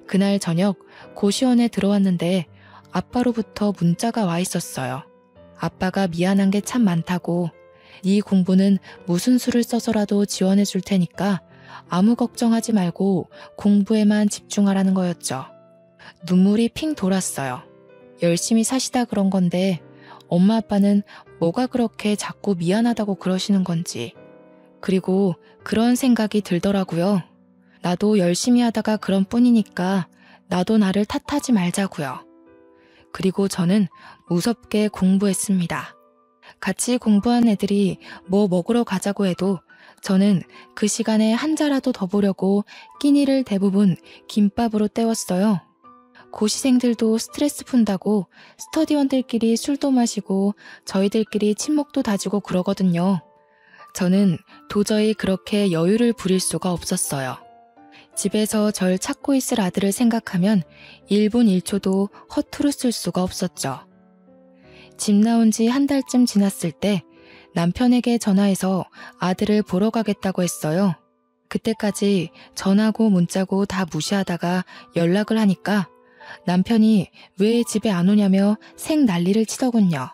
그날 저녁 고시원에 들어왔는데 아빠로부터 문자가 와 있었어요. 아빠가 미안한 게 참 많다고, 네 공부는 무슨 수를 써서라도 지원해 줄 테니까 아무 걱정하지 말고 공부에만 집중하라는 거였죠. 눈물이 핑 돌았어요. 열심히 사시다 그런 건데 엄마 아빠는 뭐가 그렇게 자꾸 미안하다고 그러시는 건지. 그리고 그런 생각이 들더라고요. 나도 열심히 하다가 그런 뿐이니까 나도 나를 탓하지 말자고요. 그리고 저는 무섭게 공부했습니다. 같이 공부한 애들이 뭐 먹으러 가자고 해도 저는 그 시간에 한 자라도 더 보려고 끼니를 대부분 김밥으로 때웠어요. 고시생들도 스트레스 푼다고 스터디원들끼리 술도 마시고 저희들끼리 친목도 다지고 그러거든요. 저는 도저히 그렇게 여유를 부릴 수가 없었어요. 집에서 절 찾고 있을 아들을 생각하면 1분 1초도 허투루 쓸 수가 없었죠. 집 나온 지 한 달쯤 지났을 때 남편에게 전화해서 아들을 보러 가겠다고 했어요. 그때까지 전화고 문자고 다 무시하다가 연락을 하니까 남편이 왜 집에 안 오냐며 생 난리를 치더군요.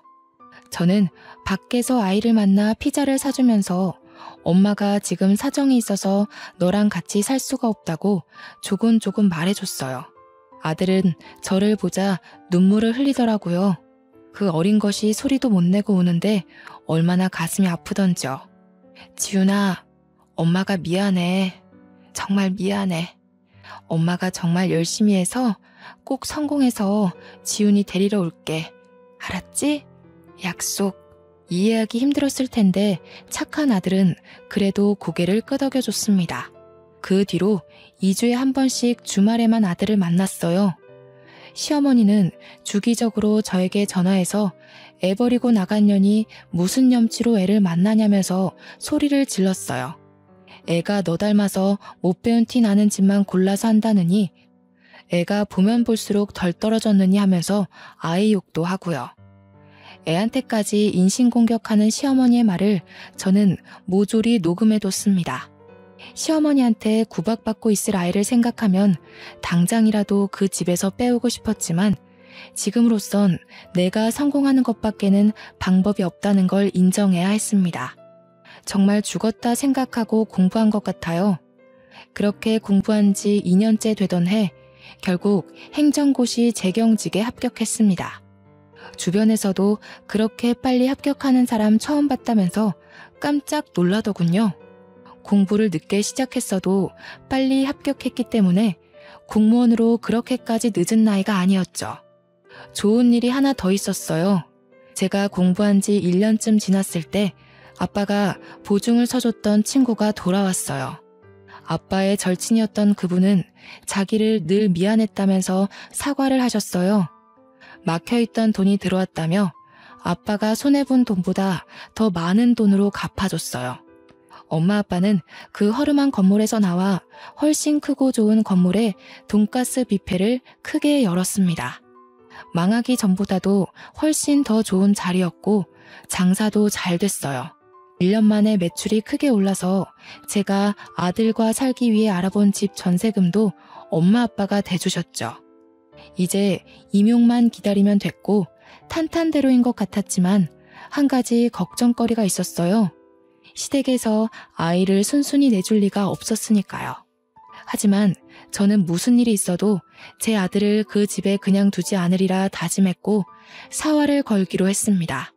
저는 밖에서 아이를 만나 피자를 사주면서 엄마가 지금 사정이 있어서 너랑 같이 살 수가 없다고 조곤조곤 말해줬어요. 아들은 저를 보자 눈물을 흘리더라고요. 그 어린 것이 소리도 못 내고 우는데 얼마나 가슴이 아프던지요. 지훈아, 엄마가 미안해. 정말 미안해. 엄마가 정말 열심히 해서 꼭 성공해서 지훈이 데리러 올게. 알았지? 약속. 이해하기 힘들었을 텐데 착한 아들은 그래도 고개를 끄덕여줬습니다. 그 뒤로 2주에 한 번씩 주말에만 아들을 만났어요. 시어머니는 주기적으로 저에게 전화해서 애 버리고 나간 년이 무슨 염치로 애를 만나냐면서 소리를 질렀어요. 애가 너 닮아서 못 배운 티 나는 집만 골라서 한다느니, 애가 보면 볼수록 덜 떨어졌느니 하면서 아이 욕도 하고요. 애한테까지 인신공격하는 시어머니의 말을 저는 모조리 녹음해뒀습니다. 시어머니한테 구박받고 있을 아이를 생각하면 당장이라도 그 집에서 빼오고 싶었지만 지금으로선 내가 성공하는 것밖에는 방법이 없다는 걸 인정해야 했습니다. 정말 죽었다 생각하고 공부한 것 같아요. 그렇게 공부한 지 2년째 되던 해 결국 행정고시 재경직에 합격했습니다. 주변에서도 그렇게 빨리 합격하는 사람 처음 봤다면서 깜짝 놀라더군요. 공부를 늦게 시작했어도 빨리 합격했기 때문에 공무원으로 그렇게까지 늦은 나이가 아니었죠. 좋은 일이 하나 더 있었어요. 제가 공부한 지 1년쯤 지났을 때 아빠가 보증을 서줬던 친구가 돌아왔어요. 아빠의 절친이었던 그분은 자기를 늘 미안했다면서 사과를 하셨어요. 막혀있던 돈이 들어왔다며 아빠가 손해본 돈보다 더 많은 돈으로 갚아줬어요. 엄마 아빠는 그 허름한 건물에서 나와 훨씬 크고 좋은 건물에 돈가스 뷔페를 크게 열었습니다. 망하기 전보다도 훨씬 더 좋은 자리였고 장사도 잘 됐어요. 1년 만에 매출이 크게 올라서 제가 아들과 살기 위해 알아본 집 전세금도 엄마 아빠가 대주셨죠. 이제 임용만 기다리면 됐고 탄탄대로인 것 같았지만 한 가지 걱정거리가 있었어요. 시댁에서 아이를 순순히 내줄 리가 없었으니까요. 하지만 저는 무슨 일이 있어도 제 아들을 그 집에 그냥 두지 않으리라 다짐했고 사활을 걸기로 했습니다.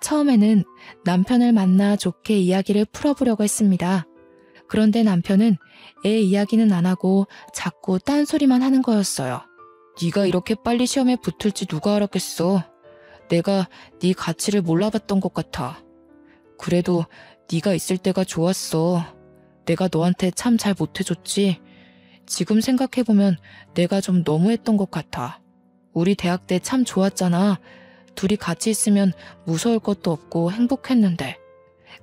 처음에는 남편을 만나 좋게 이야기를 풀어보려고 했습니다. 그런데 남편은 애 이야기는 안 하고 자꾸 딴소리만 하는 거였어요. 네가 이렇게 빨리 시험에 붙을지 누가 알았겠어. 내가 네 가치를 몰라봤던 것 같아. 그래도 네가 있을 때가 좋았어. 내가 너한테 참 잘 못해줬지. 지금 생각해보면 내가 좀 너무했던 것 같아. 우리 대학 때 참 좋았잖아. 둘이 같이 있으면 무서울 것도 없고 행복했는데.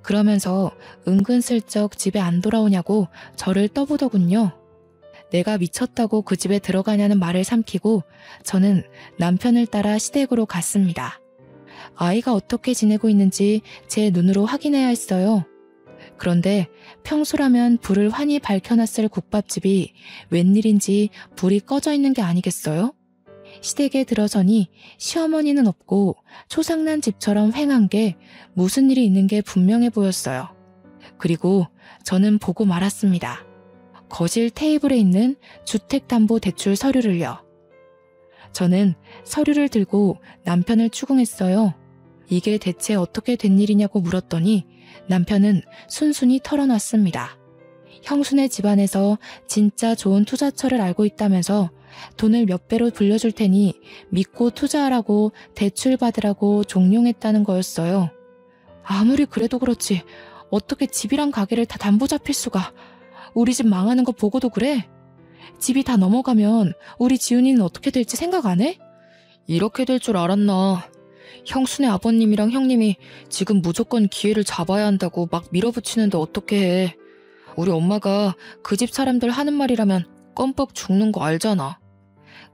그러면서 은근슬쩍 집에 안 돌아오냐고 저를 떠보더군요. 내가 미쳤다고 그 집에 들어가냐는 말을 삼키고 저는 남편을 따라 시댁으로 갔습니다. 아이가 어떻게 지내고 있는지 제 눈으로 확인해야 했어요. 그런데 평소라면 불을 환히 밝혀놨을 국밥집이 웬일인지 불이 꺼져 있는 게 아니겠어요? 시댁에 들어서니 시어머니는 없고 초상난 집처럼 휑한 게 무슨 일이 있는 게 분명해 보였어요. 그리고 저는 보고 말았습니다. 거실 테이블에 있는 주택담보대출 서류를요. 저는 서류를 들고 남편을 추궁했어요. 이게 대체 어떻게 된 일이냐고 물었더니 남편은 순순히 털어놨습니다. 형수네 집안에서 진짜 좋은 투자처를 알고 있다면서 돈을 몇 배로 불려줄 테니 믿고 투자하라고 대출 받으라고 종용했다는 거였어요. 아무리 그래도 그렇지 어떻게 집이랑 가게를 다 담보 잡힐 수가. 우리 집 망하는 거 보고도 그래? 집이 다 넘어가면 우리 지훈이는 어떻게 될지 생각 안 해? 이렇게 될 줄 알았나. 형수네 아버님이랑 형님이 지금 무조건 기회를 잡아야 한다고 막 밀어붙이는데 어떻게 해. 우리 엄마가 그 집 사람들 하는 말이라면 껌뻑 죽는 거 알잖아.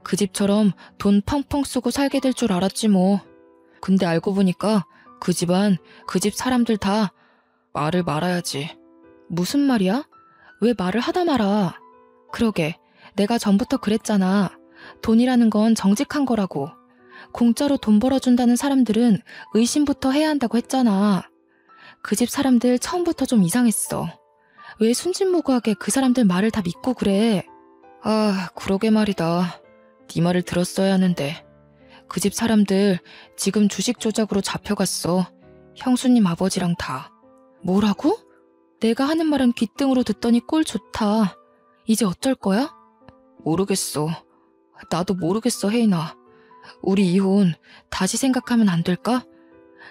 그 집처럼 돈 펑펑 쓰고 살게 될 줄 알았지 뭐. 근데 알고 보니까 그 집안, 그 집 사람들 다 말을 말아야지. 무슨 말이야? 왜 말을 하다 말아? 그러게, 내가 전부터 그랬잖아. 돈이라는 건 정직한 거라고. 공짜로 돈 벌어준다는 사람들은 의심부터 해야 한다고 했잖아. 그 집 사람들 처음부터 좀 이상했어. 왜 순진무구하게 그 사람들 말을 다 믿고 그래? 아, 그러게 말이다. 네 말을 들었어야 하는데. 그 집 사람들 지금 주식 조작으로 잡혀갔어. 형수님 아버지랑 다. 뭐라고? 내가 하는 말은 귓등으로 듣더니 꼴 좋다. 이제 어쩔 거야? 모르겠어. 나도 모르겠어, 혜인아. 우리 이혼 다시 생각하면 안 될까?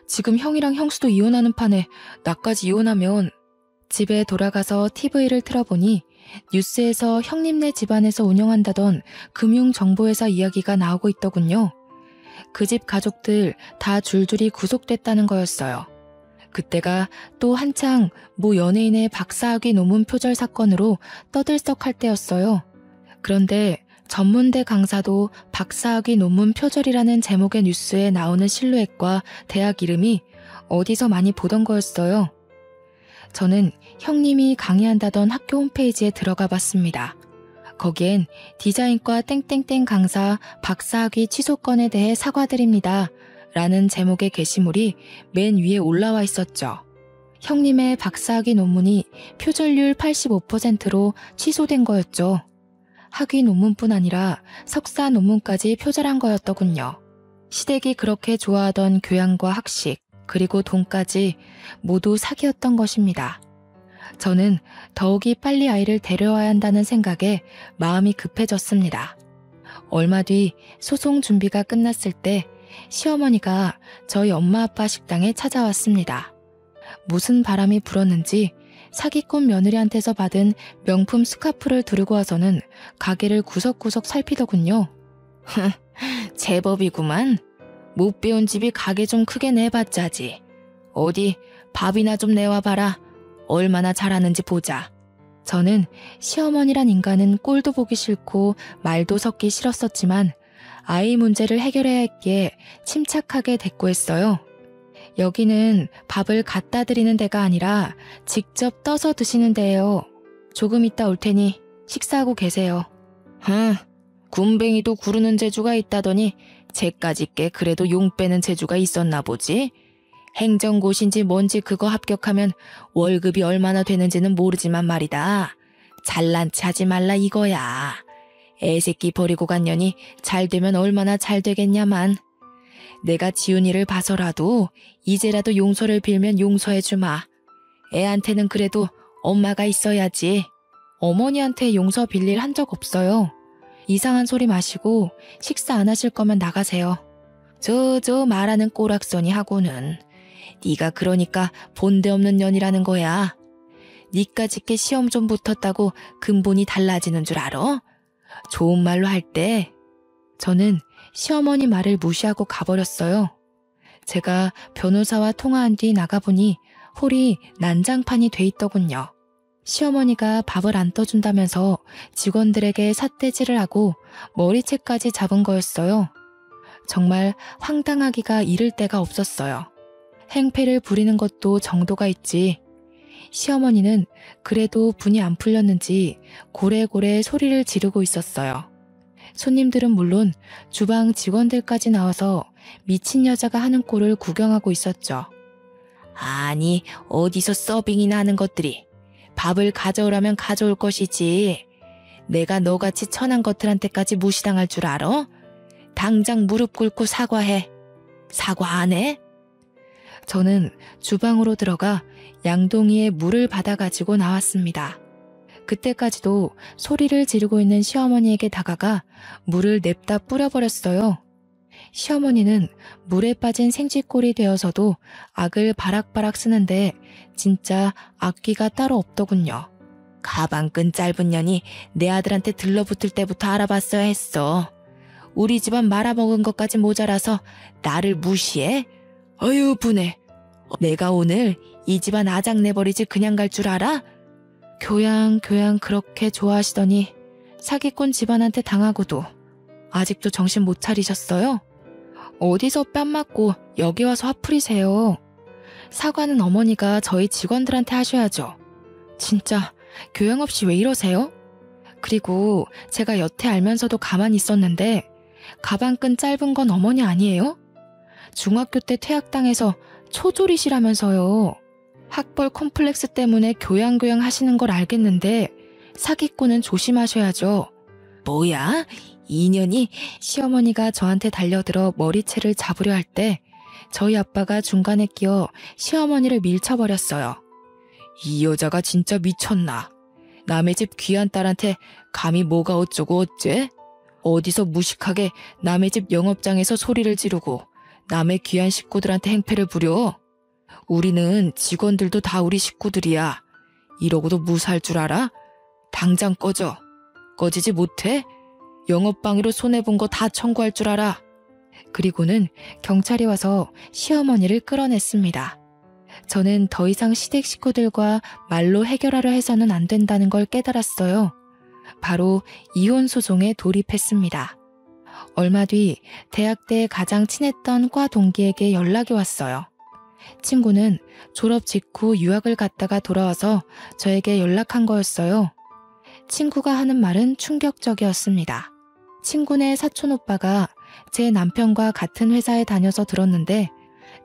지금 형이랑 형수도 이혼하는 판에 나까지 이혼하면. 집에 돌아가서 TV를 틀어보니 뉴스에서 형님네 집안에서 운영한다던 금융정보회사 이야기가 나오고 있더군요. 그 집 가족들 다 줄줄이 구속됐다는 거였어요. 그때가 또 한창 모 연예인의 박사학위 논문 표절 사건으로 떠들썩할 때였어요. 그런데 전문대 강사도 박사학위 논문 표절이라는 제목의 뉴스에 나오는 실루엣과 대학 이름이 어디서 많이 보던 거였어요. 저는 형님이 강의한다던 학교 홈페이지에 들어가 봤습니다. 거기엔 디자인과 땡땡땡 강사 박사학위 취소건에 대해 사과드립니다. 라는 제목의 게시물이 맨 위에 올라와 있었죠. 형님의 박사학위 논문이 표절률 85%로 취소된 거였죠. 학위 논문뿐 아니라 석사 논문까지 표절한 거였더군요. 시댁이 그렇게 좋아하던 교양과 학식, 그리고 돈까지 모두 사기였던 것입니다. 저는 더욱이 빨리 아이를 데려와야 한다는 생각에 마음이 급해졌습니다. 얼마 뒤 소송 준비가 끝났을 때 시어머니가 저희 엄마 아빠 식당에 찾아왔습니다. 무슨 바람이 불었는지 사기꾼 며느리한테서 받은 명품 스카프를 두르고 와서는 가게를 구석구석 살피더군요. 제법이구만. 못 배운 집이 가게 좀 크게 내봤자지. 어디 밥이나 좀 내와봐라. 얼마나 잘하는지 보자. 저는 시어머니란 인간은 꼴도 보기 싫고 말도 섞기 싫었었지만 아이 문제를 해결해야 했기에 침착하게 대꾸했어요. 여기는 밥을 갖다 드리는 데가 아니라 직접 떠서 드시는 데예요. 조금 있다 올 테니 식사하고 계세요. 군뱅이도 구르는 재주가 있다더니 쟤까지 꽤 그래도 용 빼는 재주가 있었나 보지? 행정고시인지 뭔지 그거 합격하면 월급이 얼마나 되는지는 모르지만 말이다. 잘난 체 하지 말라 이거야. 애새끼 버리고 간 년이 잘 되면 얼마나 잘 되겠냐만. 내가 지훈이를 봐서라도 이제라도 용서를 빌면 용서해주마. 애한테는 그래도 엄마가 있어야지. 어머니한테 용서 빌릴 한 적 없어요. 이상한 소리 마시고 식사 안 하실 거면 나가세요. 저 말하는 꼬락서니 하고는 네가 그러니까 본데 없는 년이라는 거야. 니까짓게 시험 좀 붙었다고 근본이 달라지는 줄 알아? 좋은 말로 할 때 저는 시어머니 말을 무시하고 가버렸어요. 제가 변호사와 통화한 뒤 나가보니 홀이 난장판이 돼 있더군요. 시어머니가 밥을 안 떠준다면서 직원들에게 삿대질을 하고 머리채까지 잡은 거였어요. 정말 황당하기가 이를 데가 없었어요. 행패를 부리는 것도 정도가 있지. 시어머니는 그래도 분이 안 풀렸는지 고래고래 소리를 지르고 있었어요. 손님들은 물론 주방 직원들까지 나와서 미친 여자가 하는 꼴을 구경하고 있었죠. 아니, 어디서 서빙이나 하는 것들이. 밥을 가져오라면 가져올 것이지. 내가 너같이 천한 것들한테까지 무시당할 줄 알아? 당장 무릎 꿇고 사과해. 사과 안 해? 저는 주방으로 들어가 양동이에 물을 받아가지고 나왔습니다. 그때까지도 소리를 지르고 있는 시어머니에게 다가가 물을 냅다 뿌려버렸어요. 시어머니는 물에 빠진 생쥐꼴이 되어서도 악을 바락바락 쓰는데 진짜 악귀가 따로 없더군요. 가방끈 짧은 년이 내 아들한테 들러붙을 때부터 알아봤어야 했어. 우리 집안 말아먹은 것까지 모자라서 나를 무시해? 어휴 분해. 내가 오늘 이 집안 아작내버리지 그냥 갈 줄 알아? 교양 그렇게 좋아하시더니 사기꾼 집안한테 당하고도 아직도 정신 못 차리셨어요? 어디서 뺨 맞고 여기 와서 화풀이세요. 사과는 어머니가 저희 직원들한테 하셔야죠. 진짜 교양 없이 왜 이러세요? 그리고 제가 여태 알면서도 가만히 있었는데 가방끈 짧은 건 어머니 아니에요? 중학교 때 퇴학당해서 초졸이시라면서요. 학벌 콤플렉스 때문에 교양 하시는 걸 알겠는데 사기꾼은 조심하셔야죠. 뭐야? 인연이. 시어머니가 저한테 달려들어 머리채를 잡으려 할 때 저희 아빠가 중간에 끼어 시어머니를 밀쳐버렸어요. 이 여자가 진짜 미쳤나? 남의 집 귀한 딸한테 감히 뭐가 어쩌고 어째? 어디서 무식하게 남의 집 영업장에서 소리를 지르고 남의 귀한 식구들한테 행패를 부려? 우리는 직원들도 다 우리 식구들이야. 이러고도 무사할 줄 알아? 당장 꺼져. 꺼지지 못해? 영업방해로 손해본 거 다 청구할 줄 알아. 그리고는 경찰이 와서 시어머니를 끌어냈습니다. 저는 더 이상 시댁 식구들과 말로 해결하려 해서는 안 된다는 걸 깨달았어요. 바로 이혼 소송에 돌입했습니다. 얼마 뒤 대학 때 가장 친했던 과 동기에게 연락이 왔어요. 친구는 졸업 직후 유학을 갔다가 돌아와서 저에게 연락한 거였어요. 친구가 하는 말은 충격적이었습니다. 친구네 사촌 오빠가 제 남편과 같은 회사에 다녀서 들었는데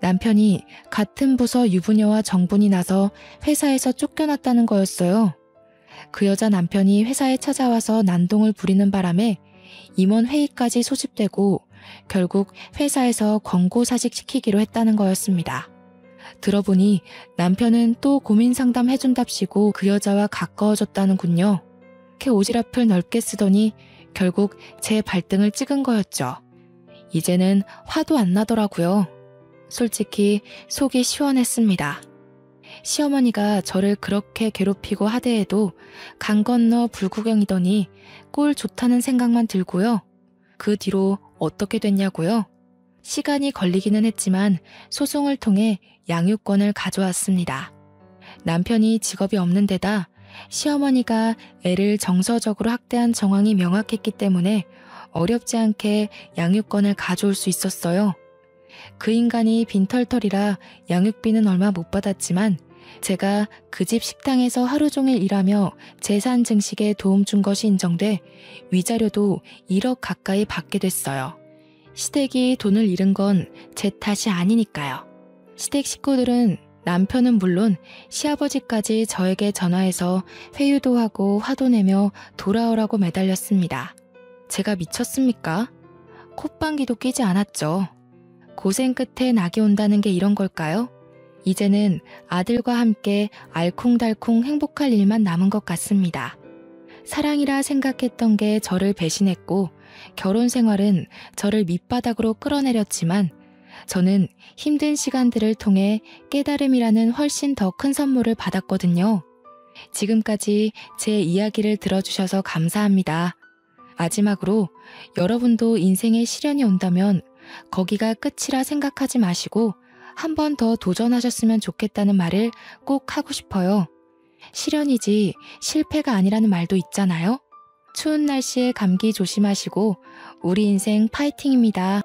남편이 같은 부서 유부녀와 정분이 나서 회사에서 쫓겨났다는 거였어요. 그 여자 남편이 회사에 찾아와서 난동을 부리는 바람에 임원 회의까지 소집되고 결국 회사에서 권고사직 시키기로 했다는 거였습니다. 들어보니 남편은 또 고민 상담 해준답시고 그 여자와 가까워졌다는군요. 이렇게 오지랖을 넓게 쓰더니 결국 제 발등을 찍은 거였죠. 이제는 화도 안 나더라고요. 솔직히 속이 시원했습니다. 시어머니가 저를 그렇게 괴롭히고 하대해도 강 건너 불구경이더니 꼴 좋다는 생각만 들고요. 그 뒤로 어떻게 됐냐고요? 시간이 걸리기는 했지만 소송을 통해 양육권을 가져왔습니다. 남편이 직업이 없는 데다 시어머니가 애를 정서적으로 학대한 정황이 명확했기 때문에 어렵지 않게 양육권을 가져올 수 있었어요. 그 인간이 빈털털이라 양육비는 얼마 못 받았지만 제가 그 집 식당에서 하루 종일 일하며 재산 증식에 도움 준 것이 인정돼 위자료도 1억 가까이 받게 됐어요. 시댁이 돈을 잃은 건 제 탓이 아니니까요. 시댁 식구들은 남편은 물론 시아버지까지 저에게 전화해서 회유도 하고 화도 내며 돌아오라고 매달렸습니다. 제가 미쳤습니까? 콧방귀도 끼지 않았죠. 고생 끝에 낙이 온다는 게 이런 걸까요? 이제는 아들과 함께 알콩달콩 행복할 일만 남은 것 같습니다. 사랑이라 생각했던 게 저를 배신했고 결혼 생활은 저를 밑바닥으로 끌어내렸지만 저는 힘든 시간들을 통해 깨달음이라는 훨씬 더 큰 선물을 받았거든요. 지금까지 제 이야기를 들어주셔서 감사합니다. 마지막으로 여러분도 인생에 시련이 온다면 거기가 끝이라 생각하지 마시고 한 번 더 도전하셨으면 좋겠다는 말을 꼭 하고 싶어요. 시련이지 실패가 아니라는 말도 있잖아요. 추운 날씨에 감기 조심하시고 우리 인생 파이팅입니다.